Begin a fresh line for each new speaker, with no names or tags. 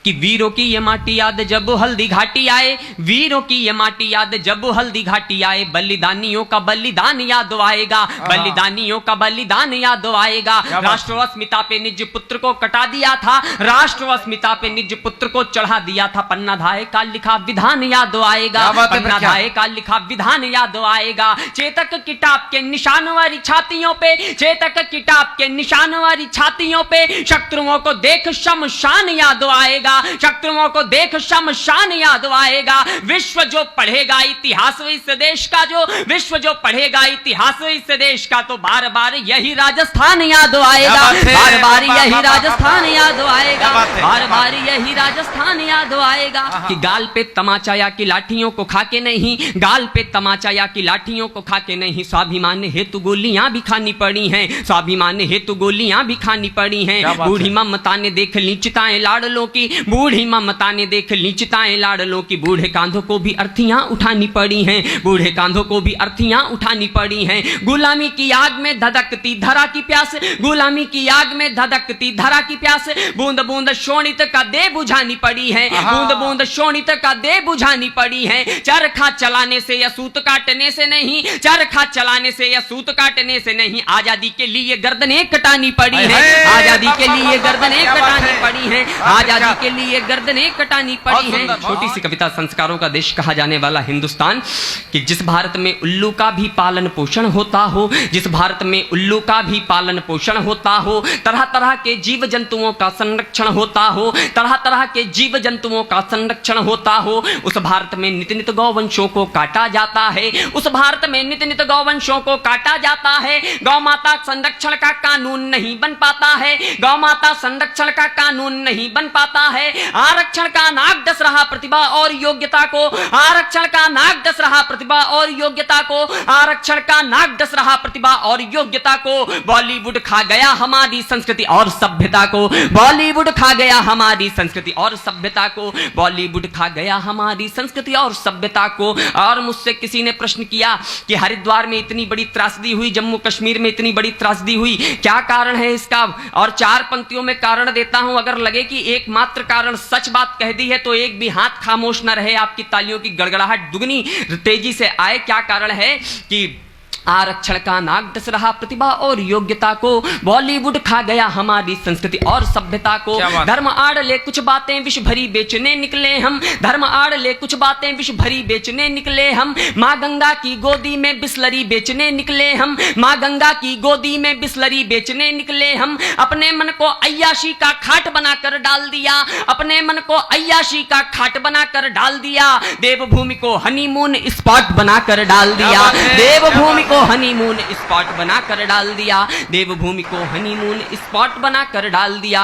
कि वीरों की ये माटी याद जब हल्दी घाटी आए, वीरों की ये माटी याद जब हल्दी घाटी आए, बलिदानियों का बलिदान याद आएगा, बलिदानियों का बलिदान याद आएगा। राष्ट्र अस्मिता पे निज पुत्र को कटा दिया था, राष्ट्र अस्मिता पे निज पुत्र को चढ़ा दिया था, पन्ना धाए का लिखा विधान याद आएगा, पन्ना धाए का लिखा विधान याद आएगा। चेतक किताब के निशान वाली छातियों पे, चेतक किताब के निशान वाली छातियों पे शत्रुओं को देख शमशान याद आएगा, शत्रुओं को देख शमशान याद आएगा। विश्व जो पढ़ेगा इतिहास इस देश का, जो विश्व जो पढ़ेगा इतिहास इस देश का, तो बार बार यही राजस्थान याद आएगा, बार बार यही राजस्थान याद आएगा, बार बार यही राजस्थान याद आएगा। कि गाल पे तमाचा या कि लाठियों को खाके नहीं, गाल पे तमाचा या कि लाठियों को खाके नहीं, स्वाभिमान हेतु गोलियां भी खानी पड़ी हैं, स्वाभिमान हेतु गोलियां भी खानी पड़ी हैं। बूढ़ी ममता ने देख ली चिताएं लाडलों की, बूढ़ी ममता ने देख ली चिताएं लाडलों की, बूढ़े कांधों को भी अर्थियां उठानी पड़ी हैं, बूढ़े कांधों को भी अर्थियां उठानी पड़ी हैं। गुलामी की आग में धधकती धरा की प्यास, गुलामी की आग में धधकती धरा की प्यास, बूंद बूंद शोणित का दे बुझानी पड़ी है, बूंद बूंद शोणित का दे बुझानी पड़ी है। चरखा चलाने से या सूत काटने से नहीं, चरखा चलाने से या सूत काटने से नहीं, आजादी के लिए गर्दनें कटानी पड़ी है, आजादी के लिए गर्दनें कटानी पड़ी है, आजादी के लिए गर्दनें कटानी पड़ी हैं। छोटी सी कविता, संस्कारों का देश कहा जाने वाला हिंदुस्तान, कि जिस भारत में उल्लू का भी पालन पोषण होता हो, जिस भारत में उल्लू का भी पालन पोषण होता हो, तरह तरह के जीव जंतुओं का संरक्षण होता हो, तरह तरह के जीव जंतुओं का संरक्षण होता हो, उस भारत में नित नित गौवंशों को काटा जाता है, उस भारत में नित नित गौवंशों को काटा जाता है। गौ माता संरक्षण का कानून नहीं बन पाता है, गौ माता संरक्षण का कानून नहीं बन पाता है। आरक्षण का नाक डस रहा प्रतिभा और योग्यता को, आरक्षण का नाक डस रहा प्रतिभा और योग्यता को, आरक्षण का नाक डस रहा प्रतिभा और योग्यता को। बॉलीवुड खा गया हमारी संस्कृति और सभ्यता को, बॉलीवुड खा गया हमारी संस्कृति और सभ्यता को, बॉलीवुड खा गया हमारी संस्कृति और सभ्यता को। और मुझसे किसी ने प्रश्न किया कि हरिद्वार में इतनी बड़ी त्रासदी हुई, जम्मू कश्मीर में इतनी बड़ी त्रासदी हुई, क्या कारण है इसका? और 4 पंक्तियों में कारण देता हूं, अगर लगे कि एकमात्र कारण सच बात कह दी है तो एक भी हाथ खामोश न रहे, आपकी तालियों की गड़गड़ाहट दुगनी तेजी से आए। क्या कारण है? कि आरक्षण का नाक डस रहा प्रतिभा और योग्यता को, बॉलीवुड खा गया हमारी संस्कृति और सभ्यता को। धर्म आड़ ले कुछ बातें विष भरी बेचने निकले हम, धर्म आड़ ले कुछ बातें विष भरी बेचने निकले हम, माँ गंगा की गोदी में बिस्लरी बेचने निकले हम, माँ गंगा की गोदी में बिस्लरी बेचने निकले हम। अपने मन को अय्याशी का खाट बनाकर डाल दिया, अपने मन को अय्याशी का खाट बनाकर डाल दिया, देवभूमि को हनीमून स्पॉट बनाकर डाल दिया, देवभूमि को हनीमून स्पॉट बनाकर डाल दिया, देवभूमि को हनीमून स्पॉट बनाकर डाल दिया।